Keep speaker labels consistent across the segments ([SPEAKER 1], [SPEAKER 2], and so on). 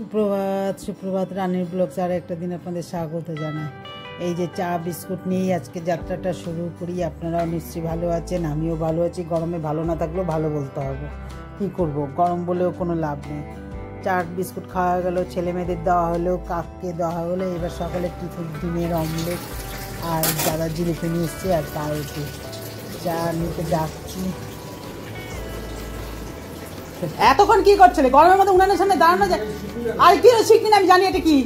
[SPEAKER 1] সুপ্রভাত সুপ্রভাত রানীর ব্লগস আর একটা দিন আপনাদের স্বাগত জানাই। এই যে চা বিস্কুট নিয়েই আজকে যাত্রাটা শুরু করি। আপনারাও নিশ্চয়ই ভালো আছেন, আমিও ভালো আছি। গরমে ভালো না থাকলেও ভালো বলতে হবে, কী করব, গরম বলেও কোনো লাভ নেই। চা বিস্কুট খাওয়া গেলো, ছেলে মেয়েদের দেওয়া হলো, কাককে দেওয়া হলো। এবার সকালে টিফিন ডিমের অমলেট আর দাদা জিলিপি নিয়ে এসছে আর পাউরুটি। চা নিতে যাচ্ছি। এতক্ষণ কি করছিলে গরমের মধ্যে উনানের সামনে দাঁড়ানো যায়? আর কি শিখবি না আমি জানি এটা কি।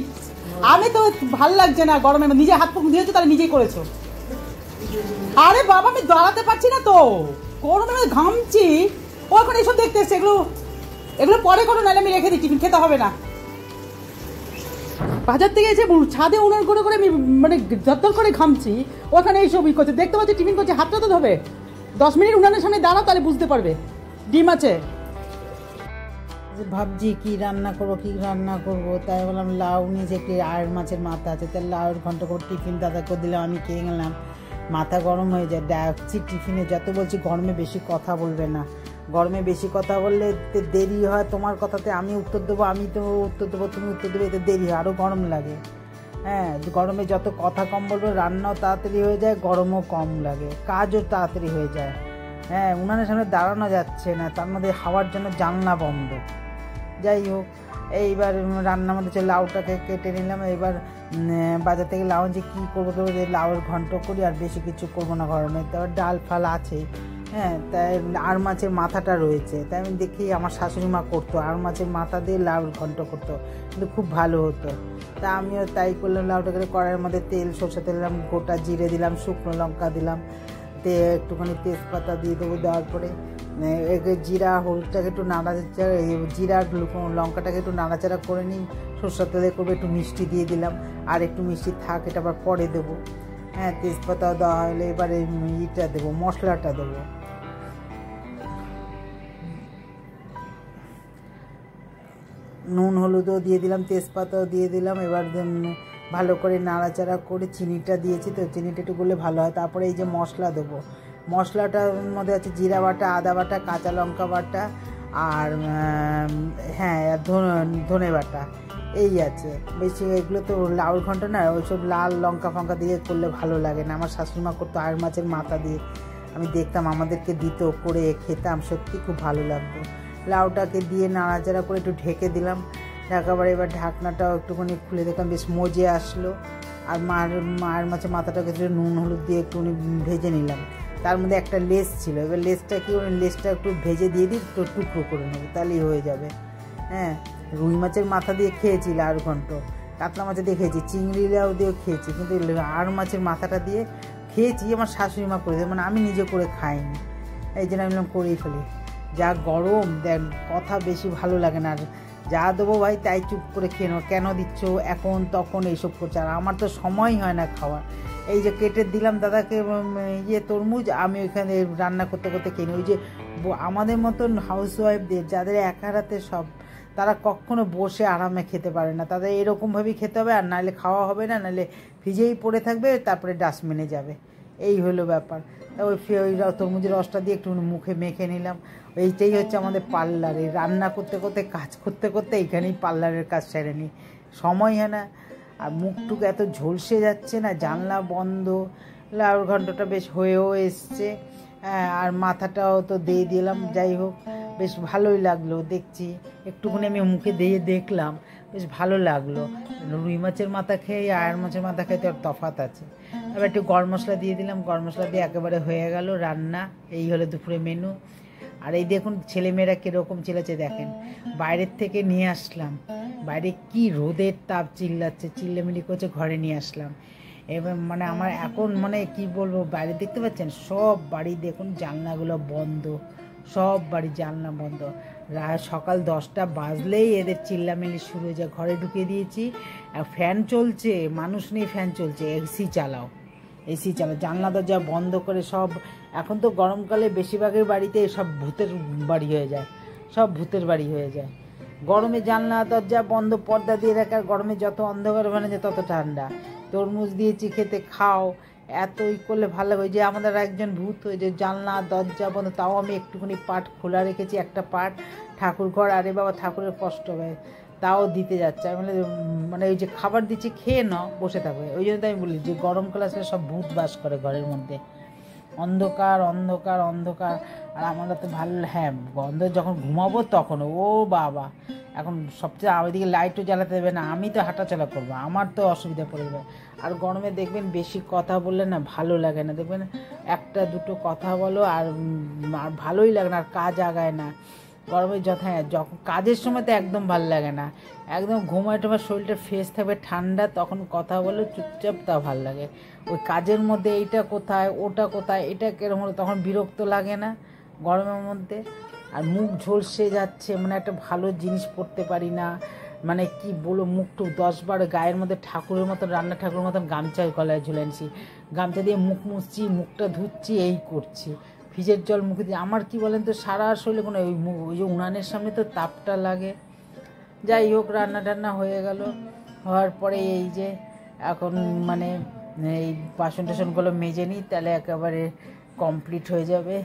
[SPEAKER 1] আমি তো ভালো লাগছে না গরমের মধ্যে, নিজে হাত মুখ দিয়েছো তাহলে নিজেই করেছো। আরে বাবা আমি দাঁড়াতে পারছি না তো, গরমের মধ্যে ঘামছি। ও এখন এইসব দেখতে এসছে, এগুলো পরে করো, নাহলে আমি রেখে দিই, টিফিন খেতে হবে না। বাজার থেকে এসে ছাদে উনান করে করে আমি মানে যত্ন করে ঘামছি, ওখানে এইসবই করছে। দেখতে পাচ্ছি টিফিন করছে, হাতটা তো ধোবে। 10 মিনিট উনানের সামনে দাঁড়াও, তাহলে বুঝতে পারবে। ডিম আছে, ভাবছি কি রান্না করবো তাই বললাম লাউ নিয়েছে, একটি আয়ের মাছের মাথা আছে, তাই লাউয়ের ঘন্টা করে টিফিন দাদাকে দিলাম, আমি খেয়ে গেলাম। মাথা গরম হয়ে যায়, ডাকছি টিফিনে। যত বলছি গরমে বেশি কথা বলবে না, গরমে বেশি কথা বললে দেরি হয়। তোমার কথাতে আমি উত্তর দেবো, আমি তো উত্তর দেবো, তুমি উত্তর দেবো, এতে দেরি হয়, আরও গরম লাগে। হ্যাঁ, গরমে যত কথা কম বলবে, রান্নাও তাড়াতাড়ি হয়ে যায়, গরমও কম লাগে, কাজও তাড়াতাড়ি হয়ে যায়। হ্যাঁ, উনানের সামনে দাঁড়ানো যাচ্ছে না, তার মধ্যে হাওয়ার জন্য জানলা বন্ধ। যাই হোক, এইবার রান্নার মধ্যে হচ্ছে লাউটাকে কেটে নিলাম। এবার বাজার থেকে লাউ যে কী করবো, লাউয়ের ঘন্ট করি, আর বেশি কিছু করবো না গরমে। তারপর ডাল ফাল আছে। হ্যাঁ, তাই আর মাছের মাথাটা রয়েছে, তাই আমি দেখি আমার শাশুড়ি মা করতো, আর মাছের মাথা দিয়ে লাউয়ের ঘন্ট করতো, কিন্তু খুব ভালো হতো। তা আমিও তাই করলাম। লাউটাকে কড়াইয়ের মধ্যে তেল, সরষে তেল দিলাম, গোটা জিরে দিলাম, শুকনো লঙ্কা দিলাম, একটুখানি তেজপাতা দিয়ে দেবো। দেওয়ার পরে জিরা হলুদটাকে একটু নাড়াচাড়া, জিরা লঙ্কাটাকে একটু নাড়াচাড়া করে নিই। সরষের তেলে করবো, একটু মিষ্টি দিয়ে দিলাম, আর একটু মিষ্টি থাক, এটা আবার পরে দেবো। হ্যাঁ, তেজপাতাও দেওয়া হলে এবারে ইটা দেবো, মশলাটা দেবো। নুন হলুদও দিয়ে দিলাম, তেজপাতাও দিয়ে দিলাম। এবার ভালো করে নাড়াচাড়া করে চিনিটা দিয়েছি, তো চিনিটা একটু গলে ভালো হয়। তারপরে এই যে মশলা দেবো, মশলাটার মধ্যে আছে জিরা বাটা, আদা বাটা, কাঁচা লঙ্কা বাটা, আর হ্যাঁ ধনে বাটা, এই আছে। বেশি এগুলো তো লাউর ঘন্ট না, ওইসব লাল লঙ্কা ফঙ্কা দিয়ে করলে ভালো লাগে না। আমার শাশুড়িমা করতো আর মাছের মাথা দিয়ে, আমি দেখতাম আমাদেরকে দিত, করে খেতাম, সত্যি খুব ভালো লাগতো। লাউটাকে দিয়ে নাড়াচাড়া করে একটু ঢেকে দিলাম। ঢাকাবার এবার ঢাকনাটাও একটুখানি খুলে দেখলাম বেশ মজে আসলো। আর মায়ের মাছের মাথাটাকে একটু নুন হলুদ দিয়ে একটুখানি ভেজে নিলাম। তার মধ্যে একটা লেস ছিল, এবার লেসটা কি লেসটা একটু ভেজে দিয়ে দিই, তো টুকরো করে নেবো, তাহলেই হয়ে যাবে। হ্যাঁ, রুই মাছের মাথা দিয়ে খেয়েছি লাউর ঘন্ট, কাতলা মাছের দিয়ে খেয়েছি, চিংড়ি লাউ দিয়েও খেয়েছি, কিন্তু আর মাছের মাথাটা দিয়ে খেয়েছি আমার শাশুড়ি মা করে দেয়, মানে আমি নিজে করে খাইনি। এই জন্য আমি করেই ফেলি। যা গরম দেন, কথা বেশি ভালো লাগে না। আর যা দেবো ভাই তাই চুপ করে খেয়ে নেবো, কেন দিচ্ছ এখন তখন এইসব করছে। আর আমার তো সময় হয় না খাওয়ার। এই যে কেটে দিলাম দাদাকে তরমুজ, আমি ওইখানে রান্না করতে করতে খেয়ে নিই। ওই যে আমাদের মতন হাউসওয়াইফদের যাদের একা হাতে সব, তারা কখনো বসে আরামে খেতে পারে না, তাদের এরকমভাবেই খেতে হবে, আর নাহলে খাওয়া হবে না, নাহলে ভিজেই পড়ে থাকবে, তারপরে ডাস্টবিনে যাবে। এই হলো ব্যাপার। তা ওই তরমুজের রসটা দিয়ে একটু মুখে মেখে নিলাম। এইটাই হচ্ছে আমাদের পার্লারে রান্না করতে করতে, কাজ করতে করতে এইখানেই পার্লারের কাজ সেরে নিই, সময় হয় না। আর মুখটুক এত ঝলসে যাচ্ছে না, জানলা বন্ধ। লাউর ঘন্টটা বেশ হয়েও এসছে। হ্যাঁ, আর মাথাটাও তো দিয়ে দিলাম। যাই হোক, বেশ ভালোই লাগলো দেখছি। একটুখানি আমি মুখে দিয়ে দেখলাম, বেশ ভালো লাগলো। রুই মাছের মাথা খেয়ে আয়ের মাছের মাথা খেয়ে তো তফাৎ আছে। এবার একটু গরম মশলা দিয়ে দিলাম, গরম মশলা দিয়ে একেবারে হয়ে গেল রান্না। এই হলো দুপুরে মেনু। আর এই দেখুন ছেলেমেয়েরা কীরকম চিল্লাচ্ছে দেখেন। বাইরের থেকে নিয়ে আসলাম, বাইরে কি রোদের তাপ, চিল্লাচ্ছে, চিল্লামিলি করছে, ঘরে নিয়ে আসলাম। এবার মানে আমার এখন মানে কি বলবো, বাইরে দেখতে পাচ্ছেন সব বাড়ি দেখুন জানলাগুলো বন্ধ, সব বাড়ি জানলা বন্ধ। সকাল 10টা বাজলেই এদের চিল্লামিলি শুরু হয়ে যায়। ঘরে ঢুকিয়ে দিয়েছি, ফ্যান চলছে, মানুষ নেই, ফ্যান চলছে, এসি চালাও, জানলা দরজা বন্ধ করে সব। এখন তো গরমকালে বেশিরভাগের বাড়িতে সব ভূতের বাড়ি হয়ে যায়, সব ভূতের বাড়ি হয়ে যায়। গরমে জানলা দরজা বন্ধ, পর্দা দিয়ে রাখার, গরমে যত অন্ধকার মানে যে তত ঠান্ডা। তরমুজ দিয়েছি খেতে, খাও, এতই করলে ভালো লাগে। ওই যে আমাদের একজন ভূত, ওই যে জানলা দরজা বন্ধ, তাও আমি একটুখানি পাট খোলা রেখেছি, একটা পাট ঠাকুর ঘর। আরে বাবা, ঠাকুরের কষ্ট হয়, তাও দিতে যাচ্ছে। আমি বলে মানে ওই যে খাবার দিচ্ছি খেয়ে নাও, বসে থাকবে। ওই জন্য তো আমি বলি যে গরমকাল আসলে সব ভূত বাস করে ঘরের মধ্যে, অন্ধকার অন্ধকার অন্ধকার। আর আমরা তো ভালো, হ্যাঁ গন্ধ যখন ঘুমাবো তখন ও বাবা, এখন সবচেয়ে ওইদিকে লাইটও জ্বালাতে দেবে না, আমি তো হাঁটাচলা করবো, আমার তো অসুবিধা পড়ে যাবে। আর গরমে দেখবেন বেশি কথা বললে না ভালো লাগে না, দেখবেন একটা দুটো কথা বলো আর ভালোই লাগে না, আর কাজ আগায় না গরমে। হ্যাঁ যখন কাজের সময় তো একদম ভালো লাগে না, একদম ঘুমায় তোমার শরীরটা ফ্রেশ থাকবে ঠান্ডা, তখন কথা বলে চুপচাপ তা ভালো লাগে। ওই কাজের মধ্যে এইটা কোথায় ওটা কোথায় এটা কেরম হলো, তখন বিরক্ত লাগে না গরমের মধ্যে। আর মুখ ঝলসে যাচ্ছে, মানে একটা ভালো জিনিস পরতে পারি না, মানে কি বলো মুখটু 10-12 গায়ের মধ্যে ঠাকুরের মতন, রান্না ঠাকুরের মতন গামছা গলায় ঝুলে আনছি, গামছা দিয়ে মুখ মুছছি, মুখটা ধুচ্ছি, এই করছি, ফ্রিজের জল মুখে দিয়ে। আমার কি বলেন তো সারা শরীরে কোনো ওই যে উনানের সামনে তো তাপটা লাগে। যাই হোক রান্না টান্না হয়ে গেল, হওয়ার পরে এই যে এখন মানে এই বাসন টাসনগুলো মেজে নিই, তাহলে একেবারে কমপ্লিট হয়ে যাবে।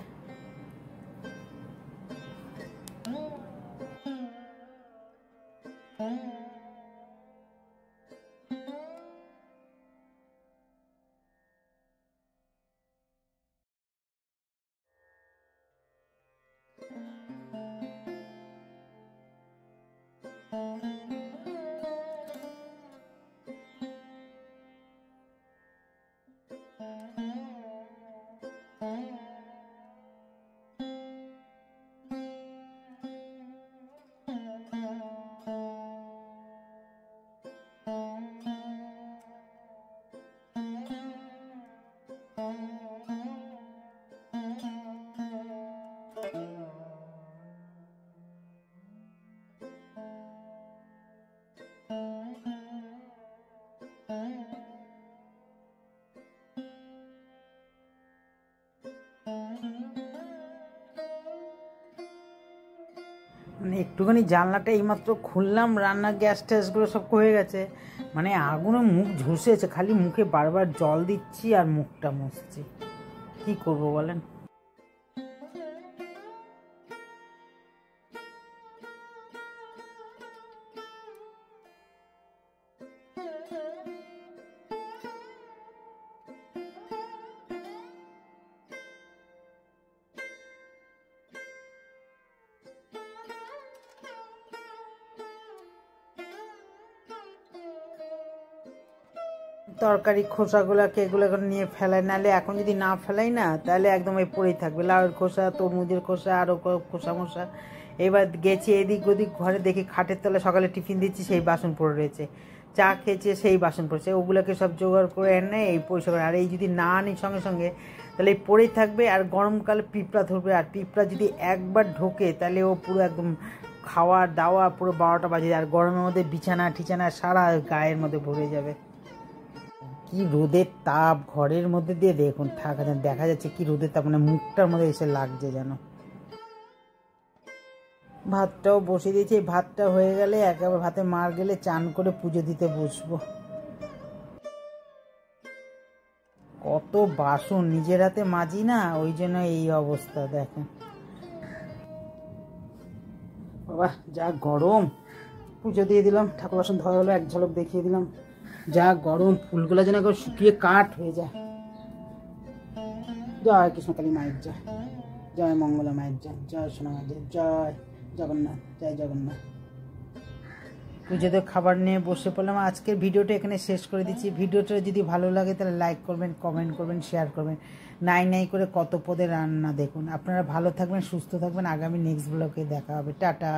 [SPEAKER 1] মানে একটুখানি জানলাটা এইমাত্র খুললাম, রান্নার গ্যাস ট্যাসগুলো সব হয়ে গেছে, মানে আগুনে মুখ ঝুসেছে, খালি মুখে বারবার জল দিচ্ছি আর মুখটা মুছছি, কি করবো বলেন। তরকারি খোসাগুলোকে এগুলো নিয়ে ফেলাই, নাহলে এখন যদি না ফেলাই না তাহলে একদম এই পড়েই থাকবে, লাউয়ের খোসা, তরমুজের খোসা, আরও খোসা মোসা। এবার গেছি এদিক ওদিক ঘরে, দেখি খাটের তলায় সকালে টিফিন দিচ্ছি সেই বাসন পড়ে রয়েছে, চা খেয়েছে সেই বাসন পড়েছে, ওগুলোকে সব জোগাড় করে এনে এই পরিষ্কার। আর এই যদি না আনি সঙ্গে সঙ্গে তাহলে এই পড়েই থাকবে, আর গরমকালে পিঁপড়া ধরবে, আর পিঁপড়া যদি একবার ঢোকে তাহলে ও পুরো একদম খাওয়া দাওয়া পুরো 12টা বাজে, আর গরমের মধ্যে বিছানা ঠিছানা সারা গায়ের মধ্যে ভরে যাবে। কি রোদের তাপ ঘরের মধ্যে দিয়ে দেখুন থাকা যায়, দেখা যাচ্ছে কি রোদের তাপ, মানে মুখটার মধ্যে এসে লাগছে যেন। ভাতটাও বসিয়ে দিয়েছি, ভাতটা হয়ে গেলে একেবারে ভাতে মার গেলে চান করে পুজো দিতে বসবো। কত বাসন নিজের হাতে মাজি না, ওই জন্য এই অবস্থা দেখেন। বাবা যা গরম, পুজো দিয়ে দিলাম, ঠাকুর বাসন ধোয়া হলো, এক ঝলক দেখিয়ে দিলাম, যা গরম, ফুলগুলো যেন একবার শুকিয়ে কাঠ হয়ে যায়। জয় কৃষ্ণকালী মায়ের জয়, জয় মঙ্গলা মায়ের জয়, জয় সোনা মায়ের জয়, জয় জগন্নাথ, জয় জগন্নাথ। পুজোতে খাবার নিয়ে বসে পড়লাম। আজকের ভিডিওটা এখানে শেষ করে দিচ্ছি। ভিডিওটা যদি ভালো লাগে তাহলে লাইক করবেন, কমেন্ট করবেন, শেয়ার করবেন। নাই করে কত পদের রান্না দেখুন। আপনারা ভালো থাকবেন, সুস্থ থাকবেন। আগামী নেক্সট ব্লগে দেখা হবে। টাটা।